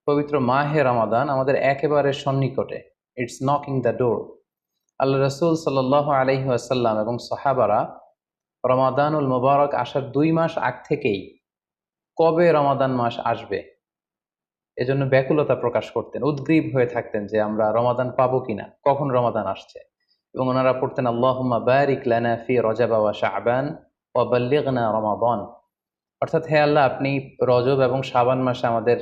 পবিত্র মাহে রমাদান আমাদের একেবারে সন্নিকটে। It's knocking the door. আল্লাহ রসুল সাল্লাল্লাহু আলাইহি ওয়াসাল্লাম এবং সাহাবারা রমাদানুল মুবারক আসার 2 মাস আগ থেকেই কবে রমাদান মাস আসবে এজন্য ব্যাকুলতা প্রকাশ করতেন, উদ্গ্রীব হয়ে থাকতেন যে আমরা রমাদান পাবো কিনা, কখন রমাদান আসছে। এবং ওনারা পড়তেন আল্লাহুম্মা বারিক লানা ফি রজব ওয়া শাবান ওয়া বাল্লিগনা রমাদান। অর্থাৎ হে আল্লাহ, আপনি রজব এবং শাবান মাসে আমাদের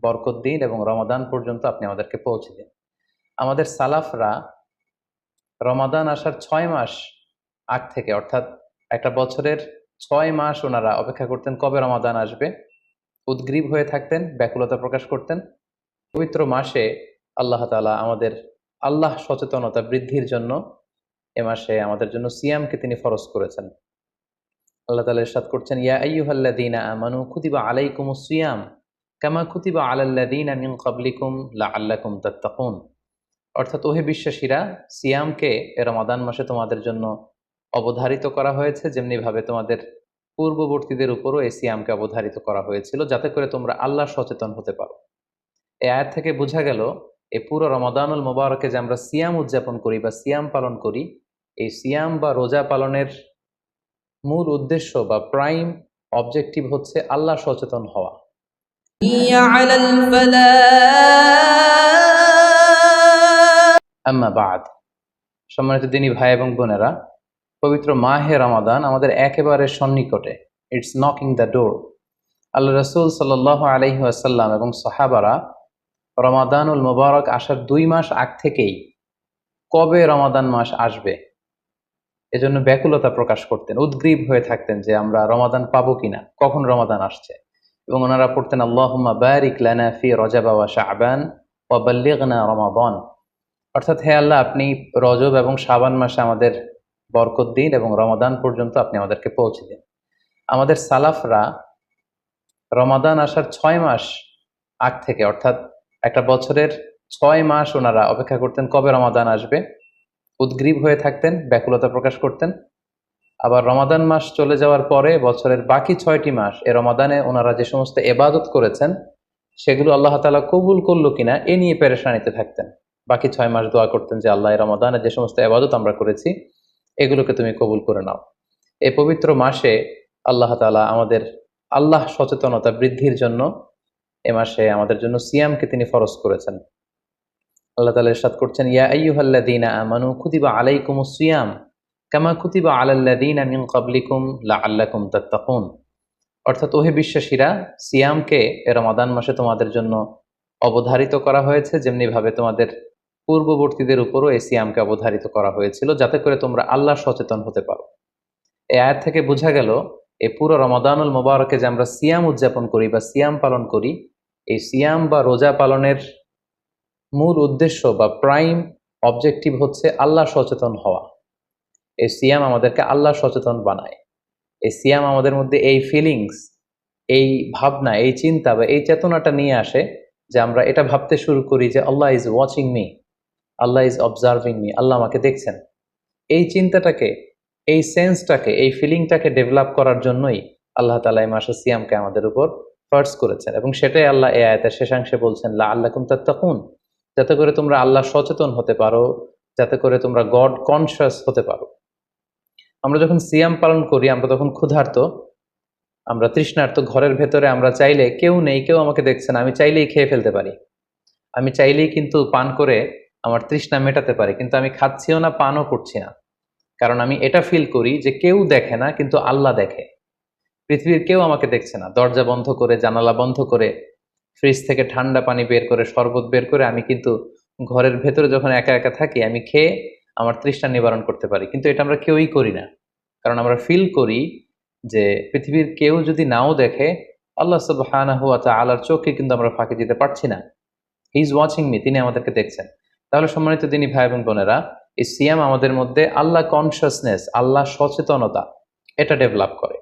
বরকত দিন এবং রমাদান পর্যন্ত আপনি আমাদেরকে পৌঁছে দিন। আমাদের সালাফরা রমাদান আসার 6 মাস আগ থেকে, অর্থাৎ একটা বছরের 6 মাস ওনারা অপেক্ষা করতেন কবে রমাদান আসবে, উদ্গ্রীব হয়ে থাকতেন, ব্যাকুলতা প্রকাশ করতেন। পবিত্র মাসে আল্লাহ তাআলা আমাদের আল্লাহ সচেতনতা বৃদ্ধির জন্য এ মাসে আমাদের জন্য সিয়ামকে তিনি ফরজ করেছেন। আল্লাহ তাআলা ইরশাদ করছেন, ইয়া আইয়ুহাল্লাযীনা আমানু কুতিবা আলাইকুমুস সিয়াম কামা কুতিবা আলাল্লাযীনা মিন ক্বাবলিকুম লাআল্লাকুম তাত্তাকুন। অর্থাৎ ওহে বিশ্বাসীরা, সিয়ামকে এ রমাদান মাসে তোমাদের জন্য অবধারিত করা হয়েছে, যেমনি ভাবে তোমাদের পূর্ববর্তীদের উপরও এই সিয়ামকে অবধারিত করা হয়েছিল, যাতে করে তোমরা আল্লাহ সচেতন হতে পারো। এই আয়াত থেকে বোঝা গেল, এই পুরো রমাদানুল মুবারকে যে আমরা সিয়াম উদযাপন করি বা সিয়াম পালন করি, এই সিয়াম বা রোজা পালনের মূল উদ্দেশ্য বা প্রাইম অবজেক্টিভ হচ্ছে আল্লাহ সচেতন হওয়া। আম্মা বাদ, সম্মানিত দিনী ভাই এবং বোনেরা, পবিত্র মাহে রমাদান আমাদের একেবারে সন্নিকটে। It's knocking the door. আল্লাহ রসুল সাল্লাল্লাহু আলাইহি ওয়াসাল্লাম এবং সাহাবারা রমাদানুল মুবারক আসার 2 মাস আগ থেকেই কবে রমাদান মাস আসবে এজন্য ব্যাকুলতা প্রকাশ করতেন, উদ্গ্রীব হয়ে থাকতেন যে আমরা রমাদান পাবো কিনা, কখন রমাদান আসছে। এবং ওনারা পড়তেন আল্লাহুম্মা বারিক লানা ফি রজব ওয়া শাবান ওয়া বাল্লিগনা রমাদান। অর্থাৎ হে আল্লাহ, আপনি রজব এবং শাবান মাসে আমাদের বরকত দিন এবং রমাদান পর্যন্ত আপনি আমাদেরকে পৌঁছে দিন। আমাদের সালাফরা রমাদান আসার 6 মাস আগ থেকে, অর্থাৎ একটা বছরের 6 মাস ওনারা অপেক্ষা করতেন কবে রমাদান আসবে, উদ্গ্রীব হয়ে থাকতেন, ব্যাকুলতা প্রকাশ করতেন। আবার রমাদান মাস চলে যাওয়ার পরে বছরের বাকি 6টি মাস এ রমাদানে ওনারা যে সমস্ত ইবাদত করেছেন সেগুলো আল্লাহ তাআলা কবুল করলো কিনা এ নিয়ে পেরেশানিতে থাকতেন। বাকি 6 মাস দোয়া করতেন যে আল্লাহ, এই রমাদানে যে সমস্ত ইবাদত আমরা করেছি এগুলোকে তুমি কবুল করে নাও। এই পবিত্র মাসে আল্লাহ তাআলা আমাদের আল্লাহ সচেতনতা বৃদ্ধির জন্য এ মাসে আমাদের জন্য সিয়ামকে তিনি ফরজ করেছেন। আল্লাহ তাআলা ইরশাদ করছেন, ইয়া আইয়ুহাল্লাযীনা আমানু কুতিবা আলাইকুমুস সিয়াম কামা কুতিবা আলাল্লাযীনা মিন ক্বাবলিকুম লাআল্লাকুম তাত্তাকুন। অর্থাৎ ওহে বিশ্বাসীরা, সিয়ামকে এ রমাদান মাসে তোমাদের জন্য অবধারিত করা হয়েছে, যেমনি ভাবে তোমাদের পূর্ববর্তীদের উপরও এই সিয়ামকে অবধারিত করা হয়েছিল, যাতে করে তোমরা আল্লাহ সচেতন হতে পারো। এই আয়াত থেকে বোঝা গেল, এই পুরো রমাদানুল মুবারকে যে আমরা সিয়াম উদযাপন করি বা সিয়াম পালন করি, এই সিয়াম বা রোজা পালনের মূল উদ্দেশ্য বা প্রাইম অবজেক্টিভ হচ্ছে আল্লাহ সচেতন হওয়া। এই সিয়াম আমাদেরকে আল্লাহ সচেতন বানায়। এই সিয়াম আমাদের মধ্যে এই ফিলিংস, এই ভাবনা, এই চিন্তা বা এই চেতনাটা নিয়ে আসে যে আমরা এটা ভাবতে শুরু করি যে আল্লাহ ইজ ওয়াচিং মি, আল্লাহ ইজ অবজার্ভিং মি, আল্লাহ আমাকে দেখছেন। এই চিন্তাটাকে, এই সেন্সটাকে, এই ফিলিংটাকে ডেভেলপ করার জন্যই আল্লাহ তাআলা এই মাসে সিয়ামকে আমাদের উপর ফার্জ করেছেন। এবং সেটাই আল্লাহ এই আয়াতের শেষাংশে বলছেন, লাআল্লাকুম তাত্তাকুন, যাতে করে তোমরা আল্লাহ সচেতন হতে পারো, যাতে করে তোমরা গড কনসিয়াস হতে পারো। আমরা যখন সিয়াম পালন করি আমরা তখন ক্ষুধার্ত, আমরা তৃষ্ণার্ত, ঘরের ভেতরে আমরা চাইলে, কেউ নেই, কেউ আমাকে দেখছে না, আমি চাইলেই খেয়ে ফেলতে পারি, আমি চাইলেই কিন্তু পান করে আমার তৃষ্ণা মেটাতে পারি, কিন্তু আমি খাচ্ছিও না, পানও করছি না। কারণ আমি এটা ফিল করি যে কেউ দেখে না কিন্তু আল্লাহ দেখে। পৃথিবীর কেউ আমাকে দেখছে না, দরজা বন্ধ করে, জানালা বন্ধ করে, ফ্রিজ থেকে ঠান্ডা পানি বের করে, শরবত বের করে আমি কিন্তু ঘরের ভেতরে যখন একা একা থাকি আমি খেয়ে আমার তৃষ্ণা নিবারণ করতে পারি। কিন্তু এটা আমরা কেউই করি না, কারণ আমরা ফিল করি যে পৃথিবীর কেউ যদি নাও দেখে, আল্লাহ সুবহানাহু ওয়া তাআলার চোখে কিন্তু আমরা ফাঁকি দিতে পারছি না। হি ইজ ওয়াচিং মি, তিনি আমাদেরকে দেখছেন। তাহলে সম্মানিত দিনী ভাই এবং বোনেরা, এই সিয়াম আমাদের মধ্যে আল্লাহ কনসিয়াসনেস, আল্লাহ সচেতনতা এটা ডেভেলপ করে।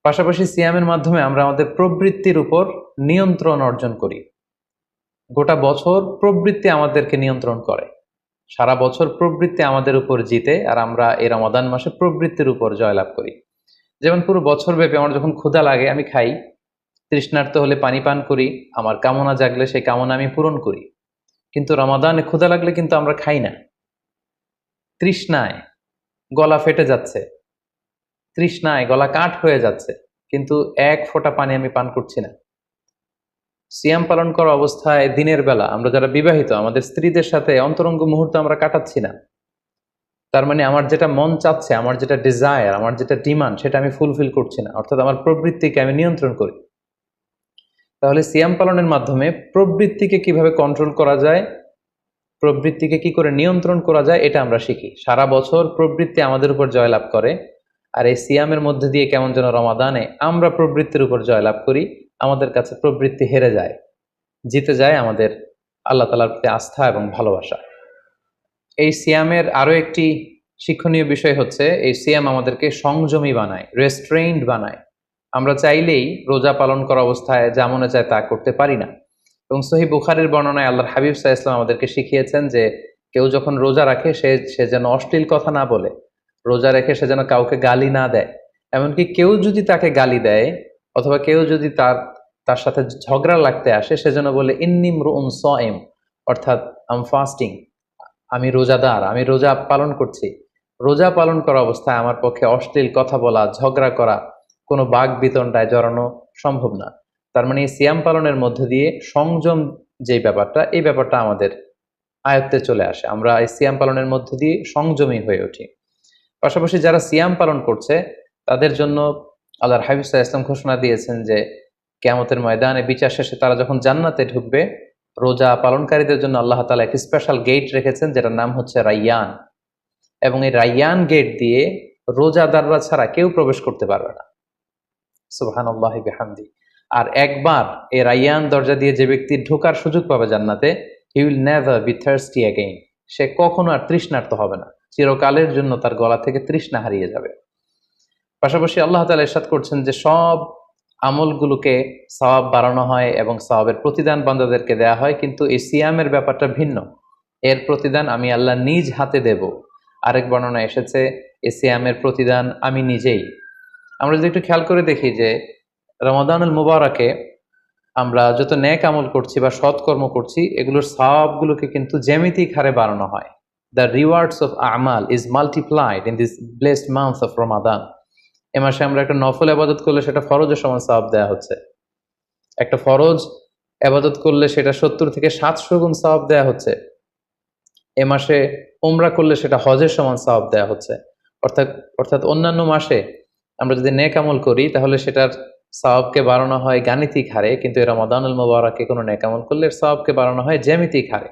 পাশাপাশি সিয়ামের মাধ্যমে আমরা আমাদের প্রবৃত্তির উপর নিয়ন্ত্রণ অর্জন করি। গোটা বছর প্রবৃত্তি আমাদেরকে নিয়ন্ত্রণ করে, সারা বছর প্রবৃত্তি আমাদের উপর জিতে, আর আমরা এই রমাদান মাসে প্রবৃত্তির উপর জয়লাভ করি। যেমন পুরো বছর ব্যাপী আমার যখন ক্ষুধা লাগে আমি খাই, তৃষ্ণার্ত হলে পানি পান করি, আমার কামনা জাগলে সেই কামনা আমি পূরণ করি। কিন্তু রমাদানে ক্ষুধা লাগলে কিন্তু আমরা খাই না। তৃষ্ণায় গলা ফেটে যাচ্ছে, তৃষ্ণায় গলা কাঠ হয়ে যাচ্ছে, কিন্তু এক ফোঁটা পানি আমি পান করছি না। সিয়াম পালন করা অবস্থায় দিনের বেলা আমরা যারা বিবাহিত, আমাদের স্ত্রীদের সাথে অন্তরঙ্গ মুহূর্ত আমরা কাটাচ্ছি না। তার মানে আমার যেটা মন চাচ্ছে, আমার যেটা ডিজায়ার, আমার যেটা ডিমান্ড, সেটা আমি ফুলফিল করছি না, অর্থাৎ আমার প্রবৃত্তিকে আমি নিয়ন্ত্রণ করি। তাহলে সিয়াম পালনের মাধ্যমে প্রবৃত্তিকে কিভাবে কন্ট্রোল করা যায়, প্রবৃত্তিকে কি করে নিয়ন্ত্রণ করা যায়, এটা আমরা শিখি। সারা বছর প্রবৃত্তি আমাদের উপর জয়লাভ করে, আর এই সিয়ামের মধ্যে দিয়ে কেমন যেন রমাদানে আমরা প্রবৃত্তির উপর জয়লাভ করি, আমাদের কাছে প্রবৃত্তি হেরে যায়, জিতে যায় আমাদের আল্লাহ তাআলার প্রতি আস্থা এবং ভালোবাসা। এই সিয়ামের আরো একটি শিক্ষণীয় বিষয় হচ্ছে, এই সিয়াম আমাদেরকে সংযমী বানায়, রেস্ট্রেইনড বানায়। আমরা চাইলেই রোজা পালন করা অবস্থায় যা মনে চায় তা করতে পারি না। এবং সহিহ বুখারীর বর্ণনায় আল্লাহর হাবিব সাল্লাল্লাহু আলাইহি ওয়াসাল্লাম আমাদেরকে শিখিয়েছেন যে কেউ যখন রোজা রাখে সে যেন অশ্লীল কথা না বলে, রোজা রেখে সে যেন কাউকে গালি না দেয়। এমনকি কেউ যদি তাকে গালি দেয় অথবা কেউ যদি তার সাথে ঝগড়া লাগতে আসে, সে যেন বলে ইন্নী ইমরুউন সাইম, অর্থাৎ আই এম ফাস্টিং, আমি রোজাদার, আমি রোজা পালন করছি। রোজা পালন করা অবস্থায় আমার পক্ষে অশ্লীল কথা বলা, ঝগড়া করা, কোনো বাক বিতণ্ডায় জড়ানো সম্ভব না। তার মানে এই সিয়াম পালনের মধ্যে দিয়ে সংযম যে ব্যাপারটা, এই ব্যাপারটা আমাদের আয়ত্তে চলে আসে। আমরা এই সিয়াম পালনের মধ্যে দিয়ে সংযমী হয়ে উঠি। পাশাপাশি যারা সিয়াম পালন করছে তাদের জন্য আল্লাহর হাবিব সাল্লাল্লাহু আলাইহি ওয়াসাল্লাম ঘোষণা দিয়েছেন যে কিয়ামতের ময়দানে বিচার শেষে তারা যখন জান্নাতে ঢুকবে, রোজা পালনকারীদের জন্য আল্লাহ তাআলা একটি স্পেশাল গেট রেখেছেন, যেটার নাম হচ্ছে রাইয়ান। এবং এই রাইয়ান গেট দিয়ে রোজাদাররা ছাড়া কেউ প্রবেশ করতে পারবে না। সুবহানাল্লাহি বিহামদি। আর একবার এই রাইয়ান দরজা দিয়ে যে ব্যক্তি ঢোকার সুযোগ পাবে জান্নাতে, he will never be thirsty again. সে কখনো আর তৃষ্ণার্ত হবে না, চিরকালের জন্য তার গলা থেকে তৃষ্ণা হারিয়ে যাবে। পাশাপাশি আল্লাহ তাআলা ইরশাদ করছেন যে সব আমলগুলোকে সওয়াব বাড়ানো হয় এবং সওয়াবের প্রতিদান বান্দাদেরকে দেয়া হয়, কিন্তু এই সিয়ামের ব্যাপারটা ভিন্ন। এর প্রতিদান আমি আল্লাহ নিজ হাতে দেব। আরেক বর্ণনা এসেছে এই সিয়ামের প্রতিদান আমি নিজেই। আমরা যদি একটু খেয়াল করে দেখি যে রমাদানুল মুবারাকে আমরা যত নেক আমল করছি বা সৎকর্ম করছি, এগুলোর সওয়াবগুলোকে কিন্তু জ্যামিতিক হারে বাড়ানো হয়। দ্য রিওয়ার্ডস অফ আমাল is multiplied in this blessed month of রমাদান। এ মাসে আমরা একটা নফল আবাদত করলে সেটা ফরজের সমান সওয়াব দেওয়া হচ্ছে। একটা ফরজ আবাদত করলে সেটা 70 থেকে 700 গুণ সওয়াব দেওয়া হচ্ছে। এ মাসে উমরা করলে সেটা হজের সমান সওয়াব দেওয়া হচ্ছে। অর্থাৎ অর্থাৎ অন্যান্য মাসে আমরা যদি নেক আমল করি তাহলে সেটার সওয়াবকে বাড়ানো হয় গাণিতিক হারে, কিন্তু এই রমাদানুল মুবারাকে কোনো নেক আমল করলে এর সওয়াবকে বাড়ানো হয় জ্যামিতিক হারে।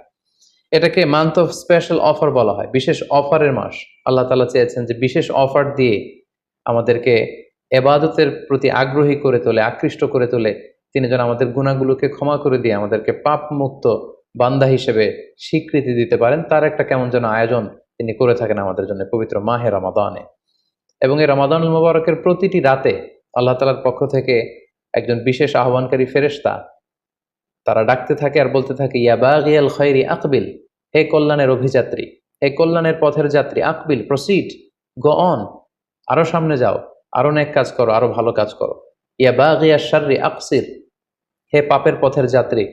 এটাকে মান্থ অফ স্পেশাল অফার বলা হয়, বিশেষ অফারের মাস। আল্লাহ তাআলা চেয়েছেন যে বিশেষ অফার দিয়ে আমাদেরকে ইবাদতের প্রতি আগ্রহী করে তোলে, আকৃষ্ট করে তোলে। তিনি যেন আমাদের গুনাহগুলোকে ক্ষমা করে দিয়ে আমাদেরকে পাপ মুক্ত বান্দা হিসেবে স্বীকৃতি দিতে পারেন, তার একটা কেমন যেন আয়োজন তিনি করে থাকেন আমাদের জন্য পবিত্র মাহে রমাদানে। এবং এই রমাদানুল মুবারকের প্রতিটি রাতে আল্লাহ তাআলার পক্ষ থেকে একজন বিশেষ আহ্বানকারী ফেরেশতা তারা ডাকতে থাকে আর বলতে থাকে, ইয়া বাগিয়াল খায়রি আকবিল, হে কল্যাণের অভিযাত্রী, হে কল্যাণের পথের যাত্রী, আকবিল, প্রসিড, গো অন, আরো সামনে যাও, আরো নেক কাজ করো, আরো ভালো কাজ করো। ইয়া বাগিয়াশ শাররি আকসির, হে পাপের পথের যাত্রী,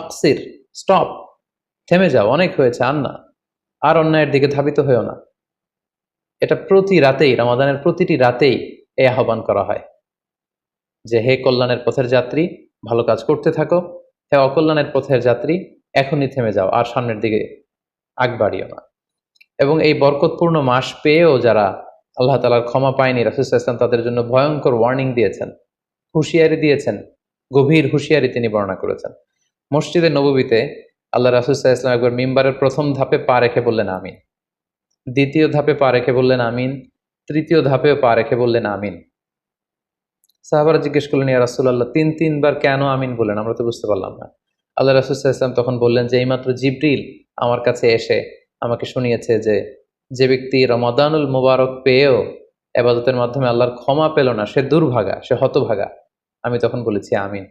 আকসির, স্টপ, থেমে যাও, অনেক হয়েছে, আর না, আর অন্যায়ের দিকে ধাবিত হয়েও না। এটা প্রতি রাতেই, রমাদানের প্রতিটি রাতেই এই আহ্বান করা হয় যে হে কল্যাণের পথের যাত্রী, ভালো কাজ করতে থাকো, হে অকল্যাণের পথের যাত্রী, এখনই থেমে যাও, আর সামনের দিকে আগ বাড়িও না। এবং এই বরকতপূর্ণ মাস পেয়েও যারা আল্লাহ তাআলার ক্ষমা পায়নি, রাসূল সাল্লাল্লাহু আলাইহি ওয়াসাল্লাম তাদের জন্য ভয়ঙ্কর ওয়ার্নিং দিয়েছেন, হুঁশিয়ারি দিয়েছেন, গভীর হুঁশিয়ারি তিনি বর্ণনা করেছেন। মসজিদে নববীতে আল্লাহ রাসূল সাল্লাল্লাহু আলাইহি ওয়াসাল্লাম একবার মিম্বারের প্রথম ধাপে পা রেখে বললেন আমিন, দ্বিতীয় ধাপে পা রেখে বললেন আমিন, তৃতীয় ধাপেও পা রেখে বললেন আমিন। সাহাবারা জিজ্ঞেস করলেন, ইয়া রাসূলুল্লাহ, তিনবার কেন আমিন বললেন? আমরা তো বুঝতে পারলাম না। আল্লাহ রাসূল সাল্লাল্লাহু আলাইহি ওয়াসাল্লাম তখন বললেন যে এইমাত্র জিবরিল আমার কাছে এসে আমাকে শুনিয়েছে যে ব্যক্তি রমাদানুল মুবারক পেয়েও ইবাদতের মাধ্যমে আল্লাহর ক্ষমা পেল না, সে দুর্ভাগা, সে হতভাগা। আমি তখন বলেছি আমিন।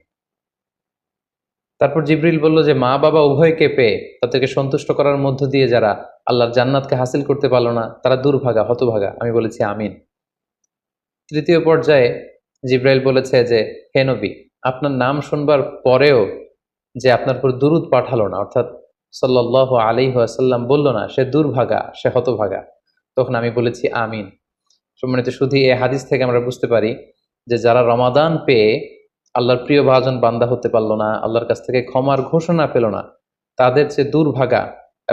তারপর জিবরিল বলল যে মা বাবা উভয়কে পেয়ে তাদেরকে সন্তুষ্ট করার মধ্য দিয়ে যারা আল্লাহর জান্নাতকে হাসিল করতে পারলো না, তারা দুর্ভাগা, হতভাগা। আমি বলেছি আমিন। তৃতীয় পর্যায়ে জিব্রাইল বলেছে যে হে নবী, আপনার নাম শুনবার পরেও যে আপনার উপর দুরুদ পাঠালো না, অর্থাৎ সাল্লাল্লাহু আলাইহি ওয়াসাল্লাম বলল না, সে দুর্ভাগা, সে হতভাগা, তখন আমি বলেছি আমিন। সম্মানিত শুধু এই হাদিস থেকে আমরা বুঝতে পারি যে যারা রমাদান পেয়ে আল্লাহর প্রিয় ভাজন বান্দা হতে পারলো না, আল্লাহর কাছ থেকে ক্ষমার ঘোষণা পেল না, তাদের যে দুর্ভাগা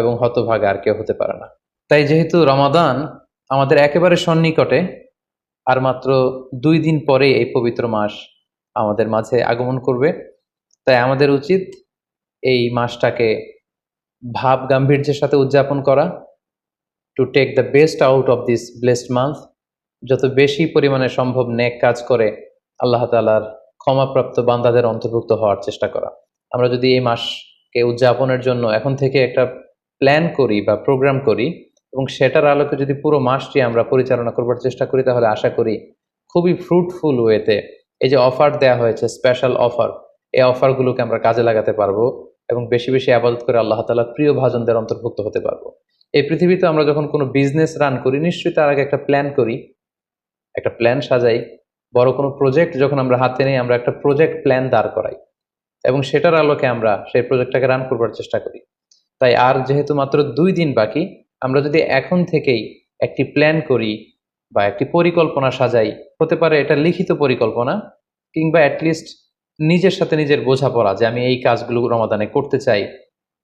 এবং হতভাগা আর কেউ হতে পারে না। তাই যেহেতু রমাদান আমাদের একেবারে সন্নিকটে, আর মাত্র 2 দিন পরে এই পবিত্র মাস আমাদের মাঝে আগমন করবে, তাই আমাদের উচিত এই মাসটাকে ভাব গাম্ভীর্যের সাথে উদযাপন করা, to take the best out of this blessed month, যত বেশি পরিমাণে সম্ভব নেক কাজ করে আল্লাহ তাআলার ক্ষমাপ্রাপ্ত বান্দাদের অন্তর্ভুক্ত হওয়ার চেষ্টা করা। আমরা যদি এই মাসকে উদযাপনের জন্য এখন থেকে একটা প্ল্যান করি বা প্রোগ্রাম করি এবং সেটার আলোকে যদি পুরো মাসটি আমরা পরিচালনা করবার চেষ্টা করি, তাহলে আশা করি খুবই ফ্রুটফুল ওয়েতে এই যে অফার দেওয়া হয়েছে, স্পেশাল অফার, এই অফারগুলোকে আমরা কাজে লাগাতে পারবো এবং বেশি বেশি আবাদত করে আল্লাহ তাআলার প্রিয় ভাজনদের অন্তর্ভুক্ত হতে পারবো। এই পৃথিবীতে আমরা যখন কোনো বিজনেস রান করি, নিশ্চয়ই তার আগে একটা প্ল্যান করি, একটা প্ল্যান সাজাই। বড় কোনো প্রজেক্ট যখন আমরা হাতে নিই, আমরা একটা প্রজেক্ট প্ল্যান দাঁড় করাই এবং সেটার আলোকে আমরা সেই প্রজেক্টটাকে রান করবার চেষ্টা করি। তাই আর যেহেতু মাত্র 2 দিন বাকি, আমরা যদি এখন থেকেই একটি প্ল্যান করি বা একটি পরিকল্পনা সাজাই, হতে পারে এটা লিখিত পরিকল্পনা কিংবা অ্যাটলিস্ট নিজের সাথে নিজের বোঝাপড়া যে আমি এই কাজগুলো রমাদানে করতে চাই,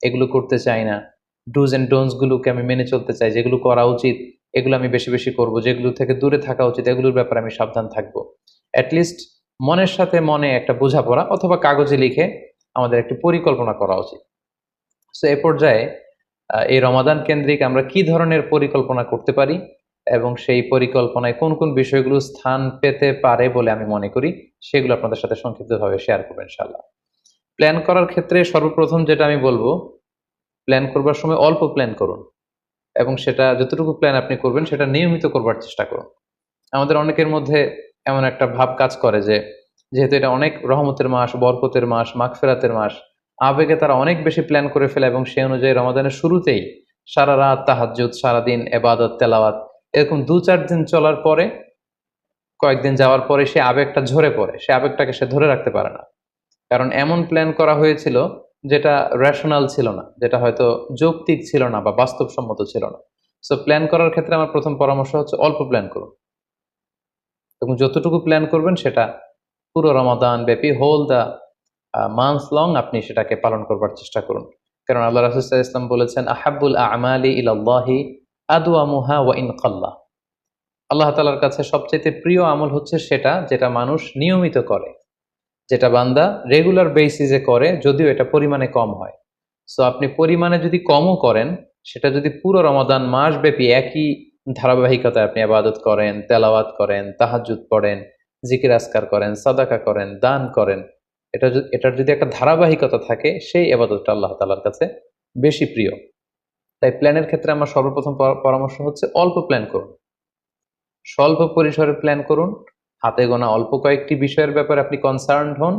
এগুলো করতে চাই না, ডুজ অ্যান্ড ডোন্টস গুলোকে আমি মেনে চলতে চাই, যেগুলো করা উচিত এগুলো আমি বেশি বেশি করব, যেগুলো থেকে দূরে থাকা উচিত এগুলোর ব্যাপারে আমি সাবধান থাকবো। অ্যাটলিস্ট মনের সাথে মনে একটা বোঝাপড়া অথবা কাগজে লিখে আমাদের একটি পরিকল্পনা করা উচিত। সো এ পর্যায়ে এই রমাদান কেন্দ্রিক আমরা কি ধরনের পরিকল্পনা করতে পারি এবং সেই পরিকল্পনায় কোন কোন বিষয়গুলো স্থান পেতে পারে বলে আমি মনে করি, সেগুলো আপনাদের সাথে সংক্ষিপ্তভাবে শেয়ার করবো ইনশাআল্লাহ। প্ল্যান করার ক্ষেত্রে সর্বপ্রথম যেটা আমি বলবো, প্ল্যান করবার সময় অল্প প্ল্যান করুন এবং সেটা যতটুকু প্ল্যান আপনি করবেন সেটা নিয়মিত করবার চেষ্টা করুন। আমাদের অনেকের মধ্যে এমন একটা ভাব কাজ করে যে যেহেতু এটা অনেক রহমতের মাস, বরকতের মাস, মাগফিরাতের মাস, আবেগে তারা অনেক বেশি প্ল্যান করে ফেলে এবং সেই অনুযায়ী রমাদানের শুরুতেই সারা রাত তাহাজ্জুদ, সারাদিন এবাদত তেলাওয়াত, এরকম 2-4 দিন চলার পরে, কয়েকদিন যাওয়ার পরে সে আবেগটা ঝরে পড়ে, সে আবেগটাকে সে ধরে রাখতে পারে না। কারণ এমন প্ল্যান করা হয়েছিল যেটা রেশনাল ছিল না, যেটা হয়তো যৌক্তিক ছিল না বা বাস্তবসম্মত ছিল না। সো প্ল্যান করার ক্ষেত্রে আমার প্রথম পরামর্শ হচ্ছে অল্প প্ল্যান করুন এবং যতটুকু প্ল্যান করবেন সেটা পুরো রমাদান ব্যাপী, হোল দ্য মান্থ লং আপনি সেটাকে পালন করবার চেষ্টা করুন। কারণ আল্লাহ রাসূল সাল্লাল্লাহু আলাইহি ওয়াসাল্লাম বলেছেন, আহাব্বুল আমালি ইলাল্লাহি আদওয়ামুহা ওয়া ইন কাল্লা। আল্লাহ তাআলার কাছে সবচেয়ে প্রিয় আমল হচ্ছে সেটা যেটা মানুষ নিয়মিত করে, যেটা বান্দা রেগুলার বেসিসে করে, যদিও এটা পরিমাণে কম হয়। সো আপনি পরিমাণে যদি কমও করেন, সেটা যদি পুরো রমাদান মাস ব্যাপী একই ধারাবাহিকতায় আপনি ইবাদত করেন, তেলাওয়াত করেন, তাহাজ্জুদ পড়েন, জিকির আজকার করেন, সাদাকা করেন, দান করেন, এটার যদি একটা ধারাবাহিকতা থাকে, সেই ইবাদতটা আল্লাহ তাআলার কাছে বেশি প্রিয়। তাই প্ল্যানের ক্ষেত্রে আমার সর্বপ্রথম পরামর্শ হচ্ছে অল্প প্ল্যান করুন, স্বল্প পরিসরে প্ল্যান করুন, হাতে গোনা অল্প কয়েকটি বিষয়ের ব্যাপারে আপনি কনসার্নড হন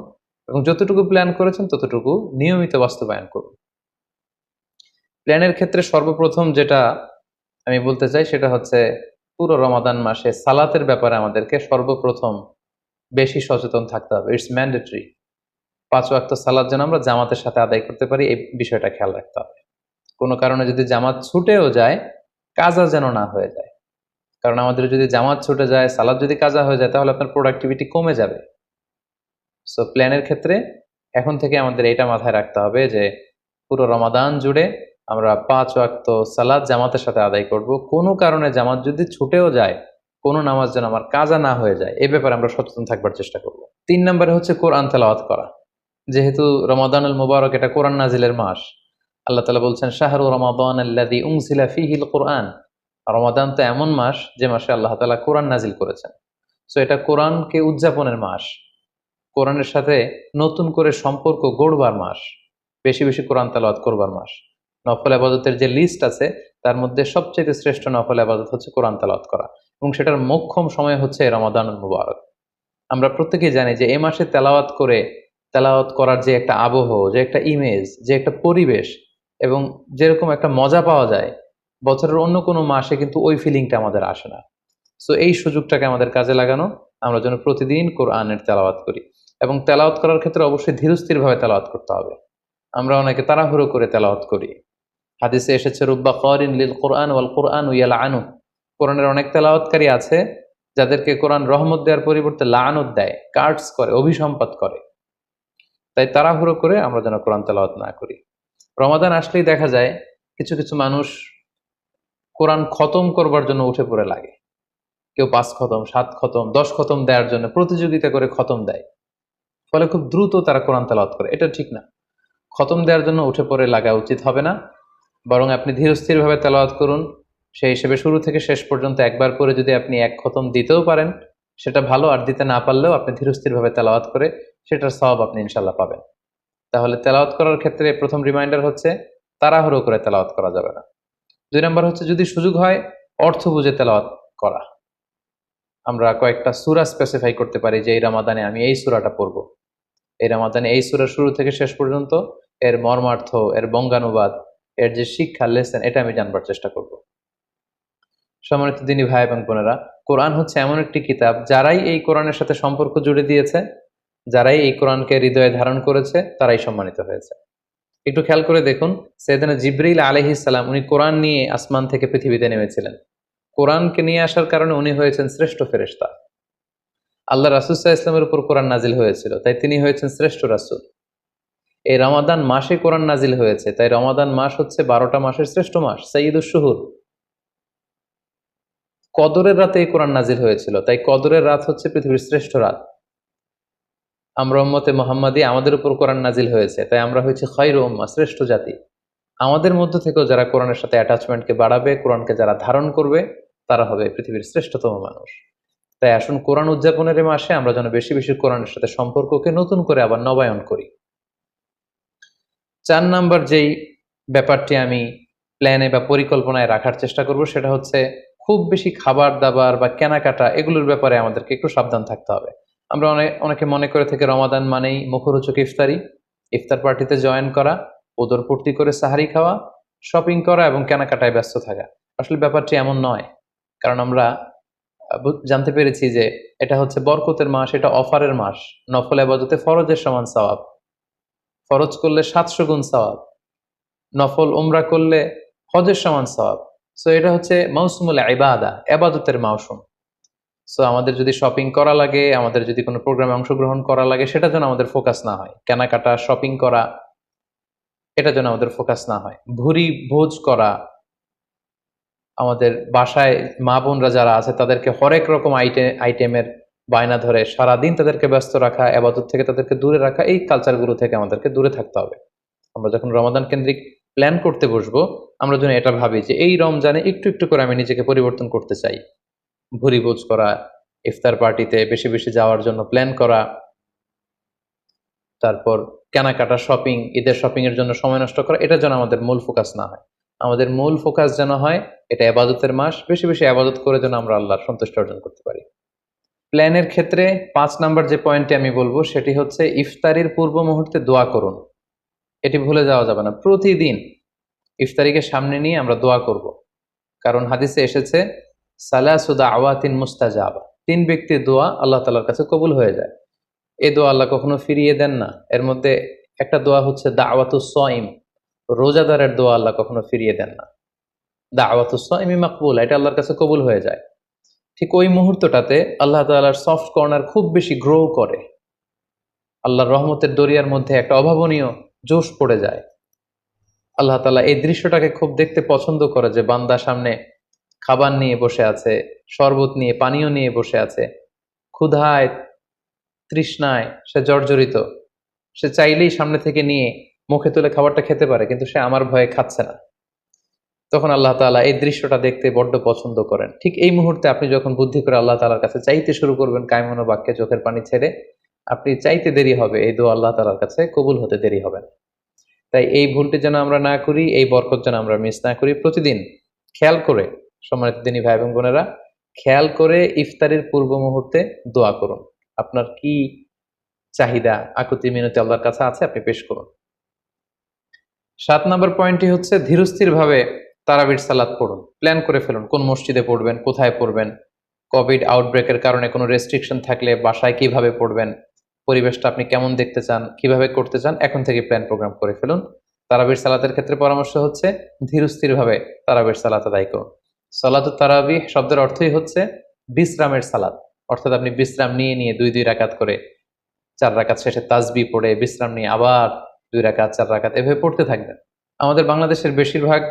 এবং যতটুকু প্ল্যান করেছেন ততটুকু নিয়মিত বাস্তবায়ন করুন। প্ল্যানের ক্ষেত্রে সর্বপ্রথম যেটা আমি বলতে চাই সেটা হচ্ছে পুরো রমাদান মাসে সালাতের ব্যাপারে আমাদেরকে সর্বপ্রথম বেশি সচেতন থাকতে হবে। It's mandatory. 5 ওয়াক্ত সালাত যেন আমরা জামাতের সাথে আদায় করতে পারি, এই বিষয়টা খেয়াল রাখতে হবে। কোনো কারণে যদি জামাত ছুটেও যায়, কাজা যেন না হয়ে যায়। কারণ আমাদের যদি জামাত ছুটে যায়, সালাত যদি কাজা হয়ে যায়, তাহলে আপনার প্রোডাক্টিভিটি কমে যাবে। সো প্ল্যানের ক্ষেত্রে এখন থেকে আমাদের এটা মাথায় রাখতে হবে যে পুরো রমাদান জুড়ে আমরা 5 ওয়াক্ত সালাত জামাতের সাথে আদায় করব। কোনো কারণে জামাত যদি ছুটেও যায়, কোনো নামাজ যেন আমার কাজা না হয়ে যায়, এই ব্যাপারে আমরা সচেতন থাকবার চেষ্টা করব। 3 নম্বরে হচ্ছে কোরআন তেলাওয়াত করা। যেহেতু রমাদানুল মুবারক এটা কোরআন নাজিলের মাস, আল্লাহ তাআলা বলছেন শাহরু রমাদান আল্লাযী উনজিলা ফীহিল কুরআন। রমাদান তো এমন মাস যে মাসে আল্লাহ তাআলা কোরআন নাজিল করেছেন। সো এটা কোরআনকে উদযাপনের মাস, কোরআনের সাথে নতুন করে সম্পর্ক গড়বার মাস, বেশি বেশি কোরআন তেলাওয়াত করবার মাস। নফল ইবাদতের যে লিস্ট আছে তার মধ্যে সবচেয়ে শ্রেষ্ঠ নফল ইবাদত হচ্ছে কোরআন তেলাওয়াত করা এবং সেটার মোক্ষম সময় হচ্ছে রমাদানুল মুবারক। আমরা প্রত্যেকেই জানি যে এই মাসে তেলাওয়াত করার যে একটা আবহ, যে একটা ইমেজ, যে একটা পরিবেশ এবং যেরকম একটা মজা পাওয়া যায়, বছরের অন্য কোনো মাসে কিন্তু ওই ফিলিংটা আমাদের আসে না। সো এই সুযোগটাকে আমাদের কাজে লাগানো, আমরা যেন প্রতিদিন কোরআনের তেলাওয়াত করি। এবং তেলাওয়াত করার ক্ষেত্রে অবশ্যই ধীরস্থিরভাবে তেলাওয়াত করতে হবে। আমরা অনেকে তাড়াহুড়ো করে তেলাওয়াত করি। হাদিসে এসেছে রুব্বা কারিন লিল কোরআন ওয়াল কোরআন ইয়ালআনু, কোরআনের অনেক তেলাওয়াতকারী আছে যাদেরকে কোরআন রহমত দেওয়ার পরিবর্তে লাআনত দেয়, কার্ডস করে, অভিসম্পাত করে। তাই তাড়াহুড়ো করে আমরা যেন কোরআন তেলাওয়াত না করি। রমাদান আসলেই দেখা যায় কিছু কিছু মানুষ কোরআন খতম করবার জন্য উঠে পড়ে লাগে। কেউ 5 খতম, 7 খতম, 10 খতম দেওয়ার জন্য প্রতিযোগিতা করে খতম দেয়, ফলে খুব দ্রুত তারা কোরআন তেলাওয়াত করে। এটা ঠিক না। খতম দেওয়ার জন্য উঠে পড়ে লাগা উচিত হবে না, বরং আপনি ধীরস্থিরভাবে তেলাওয়াত করুন। সেই হিসেবে শুরু থেকে শেষ পর্যন্ত একবার করে যদি আপনি 1 খতম দিতেও পারেন সেটা ভালো, আর দিতে না পারলেও আপনি ধীরস্থিরভাবে তেলাওয়াত করে সেটার সওয়াব আপনি ইনশাল্লাহ পাবেন। তাহলে তেলাওয়াত করার ক্ষেত্রে প্রথম রিমাইন্ডার হচ্ছে তাড়াহুড়ো করে তেলাওয়াত করা যাবে না। 2 নম্বর হচ্ছে যদি সুযোগ হয় অর্থ বুঝে তেলাওয়াত করা। আমরা কয়েকটা সূরা স্পেসিফাই করতে পারি যে এই রমাদানে আমি এই সূরাটা পড়ব, এই রমাদানে এই সূরার শুরু থেকে শেষ পর্যন্ত এর মর্মার্থ, এর বঙ্গানুবাদ, এর যে শিক্ষা লেসন, এটা আমি জানবার চেষ্টা করব। সম্মানিত দিনী ভাই এবং বোনেরা, কোরআন হচ্ছে এমন একটি কিতাব, যারাই এই কোরআনের সাথে সম্পর্ক জুড়ে দিয়েছে, যারাই এই কোরআনকে হৃদয়ে ধারণ করেছে, তারাই সম্মানিত হয়েছে। একটু খেয়াল করে দেখুন, সাইয়েদনা জিবরিল আলাইহিস সালাম উনি কোরআন নিয়ে আসমান থেকে পৃথিবীতে নেমেছিলেন। কোরআনকে নিয়ে আসার কারণে উনি হয়েছেন শ্রেষ্ঠ ফেরেশতা। আল্লাহ রাসূল সাল্লাল্লাহু আলাইহি ওয়াসাল্লামের উপর কোরআন নাজিল হয়েছিল, তাই তিনি হয়েছেন শ্রেষ্ঠ রাসূল। এই রমাদান মাসে কোরআন নাজিল হয়েছে, তাই রমাদান মাস হচ্ছে 12টা মাসের শ্রেষ্ঠ মাস, সাইয়্যিদুশ শুহুর। কদরের রাতে এই কোরআন নাজিল হয়েছিল, তাই কদরের রাত হচ্ছে পৃথিবীর শ্রেষ্ঠ রাত। আমরা উম্মতে মুহাম্মাদী, আমাদের উপর কোরআন নাজিল হয়েছে, তাই আমরা হয়েছি খায়রু উম্মাহ, শ্রেষ্ঠ জাতি। আমাদের মধ্য থেকেও যারা কোরআনের সাথে অ্যাটাচমেন্টকে বাড়াবে, কোরআনকে যারা ধারণ করবে, তারা হবে পৃথিবীর শ্রেষ্ঠতম মানুষ। তাই আসুন কোরআন উদযাপনের এই মাসে আমরা যেন বেশি বেশি কোরআনের সাথে সম্পর্ককে নতুন করে আবার নবায়ন করি। 4 নাম্বার যেই ব্যাপারটি আমি প্ল্যানে বা পরিকল্পনায় রাখার চেষ্টা করব সেটা হচ্ছে খুব বেশি খাবার দাবার বা কেনাকাটা এগুলোর ব্যাপারে আমাদেরকে একটু সাবধান থাকতে হবে। আমরা অনেকে মনে করে থেকে রমাদান মানেই মুখরোচক ইফতারি, ইফতার পার্টিতে জয়েন করা, উদরপূর্তি করে সাহারি খাওয়া, শপিং করা এবং কেনাকাটায় ব্যস্ত থাকা। আসলে ব্যাপারটি এমন নয়, কারণ আমরা জানতে পেরেছি যে এটা হচ্ছে বরকতের মাস, এটা অফারের মাস। নফল ইবাদতে ফরজের সমান সওয়াব, ফরজ করলে 700 গুণ সওয়াব, নফল উমরা করলে হজের সমান সওয়াব। সো এটা হচ্ছে মৌসুমুল ইবাদা, ইবাদতের মৌসুম। সো আমাদের যদি শপিং করা লাগে, আমাদের যদি কোনো প্রোগ্রামে অংশগ্রহণ করা লাগে, সেটা যেন আমাদের ফোকাস না হয়। কেনাকাটা, শপিং করা, এটা যেন আমাদের ফোকাস না হয়। ভুরি ভোজ করা, আমাদের বাসায় মা বোনরা যারা আছে তাদেরকে হরেক রকম আইটেমের বায়না ধরে সারাদিন তাদেরকে ব্যস্ত রাখা, ইবাদত থেকে তাদেরকে দূরে রাখা, এই কালচারগুলো থেকে আমাদেরকে দূরে থাকতে হবে। আমরা যখন রমাদান কেন্দ্রিক প্ল্যান করতে বসবো, আমরা যেন এটা ভাবি যে এই রমজানে একটু একটু করে আমি নিজেকে পরিবর্তন করতে চাই। ভুরি ভোজ করা, ইফতার পার্টিতে বেশি বেশি যাওয়ার জন্য প্ল্যান করা, তারপর কেনাকাটা, শপিং, ঈদের শপিং এর জন্য সময় নষ্ট করা, এটা যেন আমাদের মূল ফোকাস না হয়। আমাদের মূল ফোকাস যেন হয় এটা ইবাদতের মাস, বেশি বেশি ইবাদত করে যেন আমরা আল্লাহর সন্তুষ্টি অর্জন করতে পারি। প্ল্যানের ক্ষেত্রে 5 নাম্বার যে পয়েন্টটি আমি বলবো সেটি হচ্ছে ইফতারির পূর্ব মুহূর্তে দোয়া করুন। এটি ভুলে যাওয়া যাবে না। প্রতিদিন ইফতারিকে সামনে নিয়ে আমরা দোয়া করব, কারণ হাদিসে এসেছে সালাসু দাওয়াতিন মুস্তাজাবা, 3 ব্যক্তির দোয়া আল্লাহ তাআলার কাছে কবুল হয়ে যায়। এই দোয়া আল্লাহ কখনো ফিরিয়ে দেন না। এর মধ্যে একটা দোয়া হচ্ছে দাওয়াতুস সাইম, রোজাদারের দোয়া আল্লাহ কখনো ফিরিয়ে দেন না। দাওয়াতুস সাইমি মাকবুলা, এটা আল্লাহর কাছে কবুল হয়ে যায়। ঠিক ওই মুহূর্তটাতে আল্লাহ তাআলার সফট কর্নার খুব বেশি গ্রো করে, আল্লাহর রহমতের দরিয়ার মধ্যে একটা অভাবনীয় জোশ পড়ে যায়। আল্লাহ তাআলা এই দৃশ্যটাকে খুব দেখতে পছন্দ করে যে বান্দা সামনে খাবার নিয়ে বসে আছে, শরবত নিয়ে, পানীয় নিয়ে বসে আছে, ক্ষুধায় তৃষ্ণায় সে জর্জরিত, সে চাইলেই সামনে থেকে নিয়ে মুখে তুলে খাবারটা খেতে পারে, কিন্তু সে আমার ভয়ে খাচ্ছে না। তখন আল্লাহ তাআলা এই দৃশ্যটা দেখতে বড্ড পছন্দ করেন। ঠিক এই মুহূর্তে আপনি যখন বুদ্ধি করে আল্লাহ তাআলার কাছে চাইতে শুরু করবেন, কায়মনো বাক্যে চোখের পানি ছেড়ে, আপনি চাইতে দেরি হবে, এই দোয়া আল্লাহ তাআলার কাছে কবুল হতে দেরি হবে না। তাই এই ভুলটি যেন আমরা না করি, এই বরকত যেন আমরা মিস না করি। প্রতিদিন খেয়াল করে, সম্মানিত দিনী ভাই এবং বোনেরা, খেয়াল করে ইফতারের পূর্ব মুহূর্তে দোয়া করুন। আপনার কি চাহিদা, আকুতি মিনতি আল্লাহর কাছে আছে, আপনি পেশ করুন। 7 নম্বর পয়েন্টটি হচ্ছে ধীরস্থির ভাবে তারাবির সালাত পড়ুন। প্ল্যান করে ফেলুন কোন মসজিদে পড়বেন, কোথায় পড়বেন, কোভিড আউটব্রেকের কারণে কোনো রেস্ট্রিকশন থাকলে বাসায় কিভাবে পড়বেন, পরিবেশটা আপনি কেমন দেখতে চান, কিভাবে করতে চান, এখন থেকে প্ল্যান প্রোগ্রাম করে ফেলুন। তারাবির সালাতের ক্ষেত্রে পরামর্শ হচ্ছে ধীরস্থিরভাবে তারাবির সালাত আদায় করুন। সালাতুত তারাবিহ শব্দের অর্থই হচ্ছে বিশ্রামের সালাত, অর্থাৎ আপনি বিশ্রাম নিয়ে নিয়ে 2 2 রাকাত করে 4 রাকাত শেষে তাসবিহ পড়ে বিশ্রাম নিয়ে আবার 2 রাকাত 4 রাকাত এভাবে পড়তে থাকবেন। আমাদের বাংলাদেশের বেশিরভাগ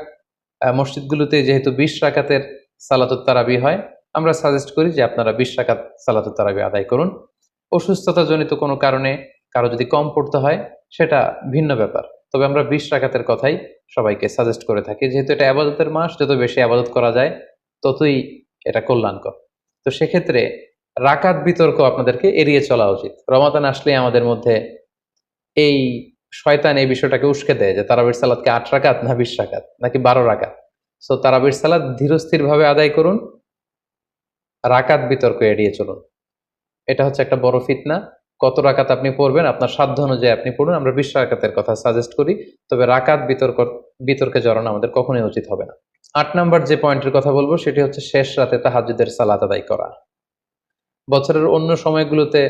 মসজিদগুলোতে যেহেতু 20 রাকাতের সালাতুত তারাবিহ হয়, আমরা সাজেস্ট করি যে আপনারা 20 রাকাত সালাতুত তারাবিহ আদায় করুন। অসুস্থতাজনিত কোনো কারণে কারো যদি কম পড়তে হয় সেটা ভিন্ন ব্যাপার, তবে আমরা 20 রাকাতের কথাই সবাইকে সাজেস্ট করে থাকি, যেহেতু এটা আবাদতের মাস, যত বেশি আবাদত করা যায় ততই এটা কল্যাণকর। তো সেক্ষেত্রে রাকাত বিতর্ক আপনাদেরকে এড়িয়ে চলা উচিত। রমাদান আসলে আমাদের মধ্যে এই শয়তান এই বিষয়টাকে উস্কে দেয় যে তারাবির সালাতকে 8 রাকাত না 20 রাকাত নাকি 12 রাকাত। সো তারাবির সালাত ধীরস্থির ভাবে আদায় করুন, রাকাত বিতর্ক এড়িয়ে চলুন। এটা হচ্ছে একটা বড় ফিতনা। কত রাকাত আপনি পড়বেন আপনার সাধ্য অনুযায়ী আপনি পড়ুন। আমরা 20 রাকাতের কথা সাজেস্ট করি, তবে রাকাত বিতর্কে জড়ানো আমাদের কখনোই উচিত হবে না। 8 নাম্বার যে পয়েন্টের কথা বলবো সেটি হচ্ছে শেষ রাতে তাহাজ্জুদের সালাত আদায় করা। বছরের অন্য সময়গুলোতে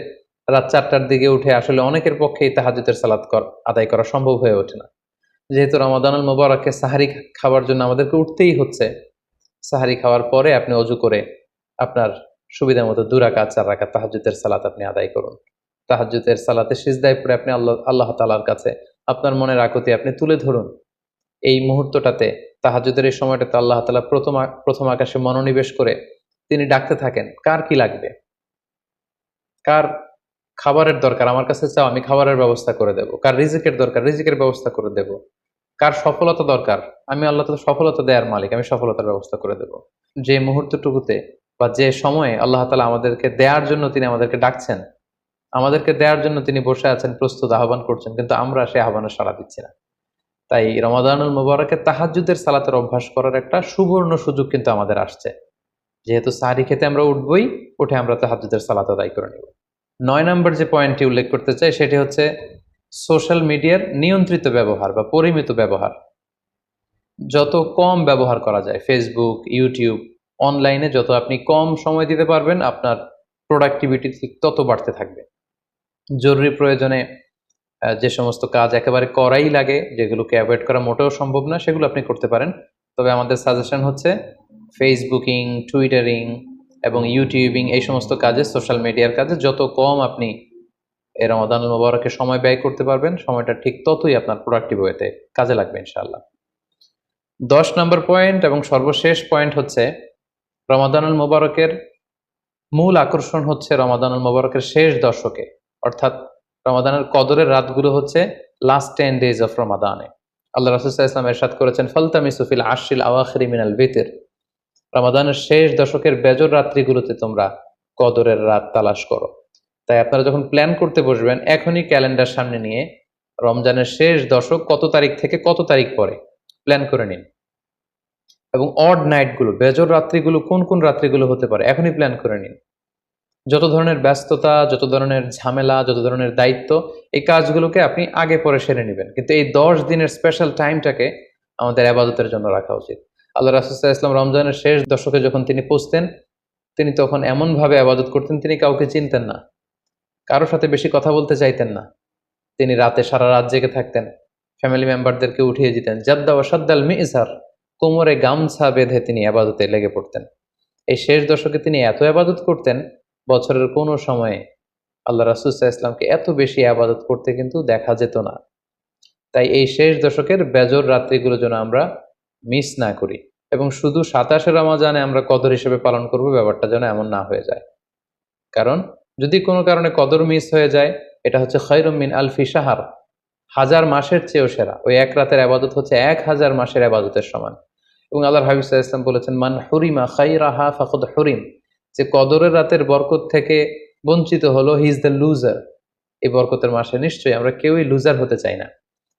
রাত 4টার দিকে উঠে আসলে অনেকের পক্ষেই তাহাজ্জুদের সালাত আদায় করা সম্ভব হয়ে ওঠে না। যেহেতু রমাদানুল মুবারকে সাহারি খাওয়ার জন্য আমাদেরকে উঠতেই হচ্ছে, সাহারি খাওয়ার পরে আপনি অজু করে আপনার সুবিধা মতো 2 রাকাত 4 রাকাত তাহাজ্জুদের সালাত আপনি আদায় করুন। তাহাজ্জুদের সালাতে সিজদায় পড়ে আপনি আল্লাহ তাআলার কাছে আপনার মনের আকুতি আপনি তুলে ধরুন। এই মুহূর্তটাতে তাহাজ্জুদের এই সময়টাতে আল্লাহ তাআলা প্রথম আকাশে মনোনিবেশ করে তিনি ডাকতে থাকেন, কার কি লাগবে, কার খাবারের দরকার আমার কাছে চাও, আমি খাবারের ব্যবস্থা করে দেব। কার রিজিকের দরকার, রিজিকের ব্যবস্থা করে দেব। কার সফলতা দরকার, আমি আল্লাহ তাআলা সফলতা দেওয়ার মালিক, আমি সফলতার ব্যবস্থা করে দেব। যে মুহূর্তটুকুতে বা যে সময়ে আল্লাহ তাআলা আমাদেরকে দেওয়ার জন্য তিনি আমাদেরকে ডাকছেন, আমাদেরকে দেওয়ার জন্য তিনি বসে আছেন, প্রস্তুত আহ্বান করছেন, কিন্তু আমরা সেই আহ্বানে সাড়া দিচ্ছি না। তাই রমাদানুল মুবারকে তাহাজ্জুদের সালাতের অভ্যাস করার একটা সুবর্ণ সুযোগ কিন্তু আমাদের আসছে। যেহেতু সাহারি খেতে আমরা উঠবই, উঠে আমরা তাহাজ্জুদের সালাত আদায় করে নেব। 9 নম্বর যে পয়েন্টটি উল্লেখ করতে চাই সেটি হচ্ছে সোশ্যাল মিডিয়ার নিয়ন্ত্রিত ব্যবহার বা পরিমিত ব্যবহার। যত কম ব্যবহার করা যায় ফেসবুক, ইউটিউব, অনলাইনে যত আপনি কম সময় দিতে পারবেন আপনার প্রোডাক্টিভিটি ঠিক তত বাড়তে থাকবে। জরুরি প্রয়োজনে যে সমস্ত কাজ একেবারে করাই লাগে, যেগুলোকে অ্যাভয়েড করা মোটেও সম্ভব না, সেগুলো আপনি করতে পারেন। তবে আমাদের সাজেশন হচ্ছে ফেসবুকিং, টুইটারিং এবং ইউটিউবিং এই সমস্ত কাজে, সোশ্যাল মিডিয়ার কাজে যত কম আপনি এই রমাদানুল মুবারকে সময় ব্যয় করতে পারবেন, সময়টা ঠিক ততই আপনার প্রোডাক্টিভ ওয়েতে কাজে লাগবে ইনশাআল্লাহ। 10 নম্বর পয়েন্ট এবং সর্বশেষ পয়েন্ট হচ্ছে রমাদানুল মুবারকের মূল আকর্ষণ হচ্ছে রমাদানুল মুবারকের শেষ দশকে, অর্থাৎ রমাদানের কদরের রাতগুলো হচ্ছে লাস্ট 10 days অফ রমাদানে। আল্লাহ রাসূল সাল্লাল্লাহু আলাইহি ওয়াসাল্লাম ইরশাদ করেছেন, ফালতামিসু ফিল আশরিল আওয়াখিরি মিনাল বিতর। রমাদানের শেষ দশকের বেজর রাত্রিগুলোতে তোমরা কদরের রাত তালাশ করো। তাই আপনারা যখন প্ল্যান করতে বসবেন, এখনই ক্যালেন্ডার সামনে নিয়ে রমজানের শেষ দশক কত তারিখ থেকে কত তারিখ পরে প্ল্যান করে নিন, এবং অড নাইটগুলো, বেজর রাত্রিগুলো কোন কোন রাত্রিগুলো হতে পারে এখনই প্ল্যান করে নিন। যত ধরনের ব্যস্ততা, যত ধরনের ঝামেলা, যত ধরনের দায়িত্ব, এই কাজগুলোকে আপনি আগে পরে সেরে নেবেন, কিন্তু এই 10 দিনের স্পেশাল টাইমটাকে আমাদের ইবাদতের জন্য রাখা উচিত। আল্লাহ রাসূল সাল্লাল্লাহু আলাইহি ওয়াসাল্লাম রমজানের শেষ দশকে যখন তিনি পৌঁছতেন, তিনি তখন এমনভাবে ইবাদত করতেন, তিনি কাউকে চিনতেন না, কারোর সাথে বেশি কথা বলতে চাইতেন না। তিনি রাতে সারা রাত জেগে থাকতেন, ফ্যামিলি মেম্বারদেরকে উঠিয়ে দিতেন, জাদ্দা ওয়া সাদ্দাল মিজহার, কোমরে গামছা বেঁধে তিনি ইবাদতে লেগে পড়তেন। এই শেষ দশকে তিনি এত ইবাদত করতেন, বছরের কোনো সময়ে আল্লাহ রাসূল সাল্লাল্লাহু আলাইহি ওয়াসাল্লামকে এত বেশি ইবাদত করতে কিন্তু দেখা যেত না। তাই এই শেষ দশকের বেজর রাত্রিগুলো যেন আমরা মিস না করি, এবং শুধু 27 রমজানে আমরা কদর হিসেবে পালন করব, ব্যাপারটা যেন এমন না হয়ে যায়। কারণ যদি কোনো কারণে কদর মিস হয়ে যায়, এটা হচ্ছে খায়রুম মিন আলফি শাহর, 1000 মাসের চেয়েও সেরা। ওই এক রাতের ইবাদত হচ্ছে 1000 মাসের ইবাদতের সমান। এবং আল্লাহর হাবিব সাল্লাল্লাহু আলাইহি ওয়াসাল্লাম বলেছেন, মান হুরিমা খায়রাহা ফাকাদ হুরিম, যে কদরের রাতের বরকত থেকে বঞ্চিত হলো, হি ইজ দ্য লুজার। এই বরকতের মাসে নিশ্চয়ই আমরা কেউই লুজার হতে চাই না,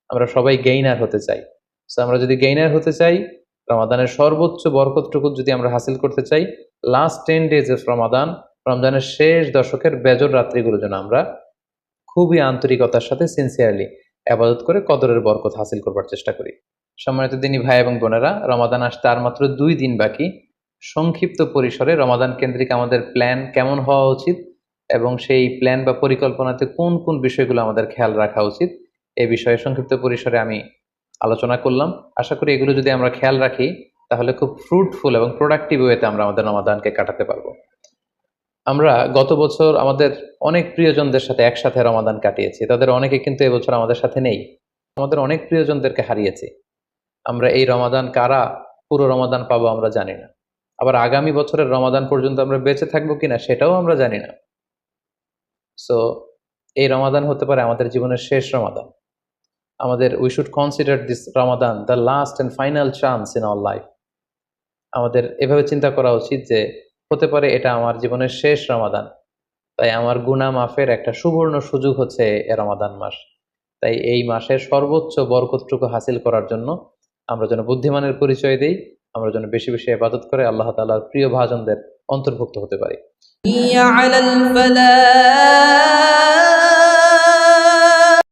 আমরা সবাই গেইনার হতে চাই। সো আমরা যদি গেইনার হতে চাই, রমাদানের সর্বোচ্চ বরকতটুকু যদি আমরা হাসিল করতে চাই, লাস্ট 10 days অফ রমাদান, রমজানের শেষ দশকের বেজর রাত্রিগুলো যেন আমরা খুবই আন্তরিকতার সাথে সিনসিয়ারলি ইবাদত করে কদরের বরকত হাসিল করবার চেষ্টা করি। সম্মানিত দিনী ভাই এবং বোনেরা, রমাদান আসতে আর মাত্র 2 দিন বাকি। সংক্ষিপ্ত পরিসরে রমাদান কেন্দ্রিক আমাদের প্ল্যান কেমন হওয়া উচিত এবং সেই প্ল্যান বা পরিকল্পনাতে কোন কোন বিষয়গুলো আমাদের খেয়াল রাখা উচিত এই বিষয়ে সংক্ষিপ্ত পরিসরে আমি আলোচনা করলাম। আশা করি এগুলো যদি আমরা খেয়াল রাখি তাহলে খুব ফ্রুটফুল এবং প্রোডাক্টিভ ওয়েতে আমরা আমাদের রমাদানকে কাটাতে পারবো। আমরা গত বছর আমাদের অনেক প্রিয়জনদের সাথে একসাথে রমাদান কাটিয়েছি, তাদের অনেকে কিন্তু এবছর আমাদের সাথে নেই। আমাদের অনেক প্রিয়জনদেরকে হারিয়েছি। আমরা এই রমাদান কারা পুরো রমাদান পাবো আমরা জানি না, আবার আগামী বছরের রমাদান পর্যন্ত আমরা বেঁচে থাকবো কিনা সেটাও আমরা জানি না। সো এই রমাদান হতে পারে আমাদের জীবনের শেষ রমাদান। আমাদের we should consider this Ramadan the last and final chance in our life. আমাদের এভাবে চিন্তা করা উচিত যে হতে পারে এটা আমার জীবনের শেষ রমাদান, তাই আমার গুনাহ মাফের একটা সুবর্ণ সুযোগ হচ্ছে এ রমাদান মাস। তাই এই মাসের সর্বোচ্চ বরকতটুকু হাসিল করার জন্য আমরা যেন বুদ্ধিমানের পরিচয় দেই, আমরা যেন বেশি বেশি ইবাদত করে আল্লাহ তাআলার প্রিয় ভাজনদের অন্তর্ভুক্ত হতে পারি।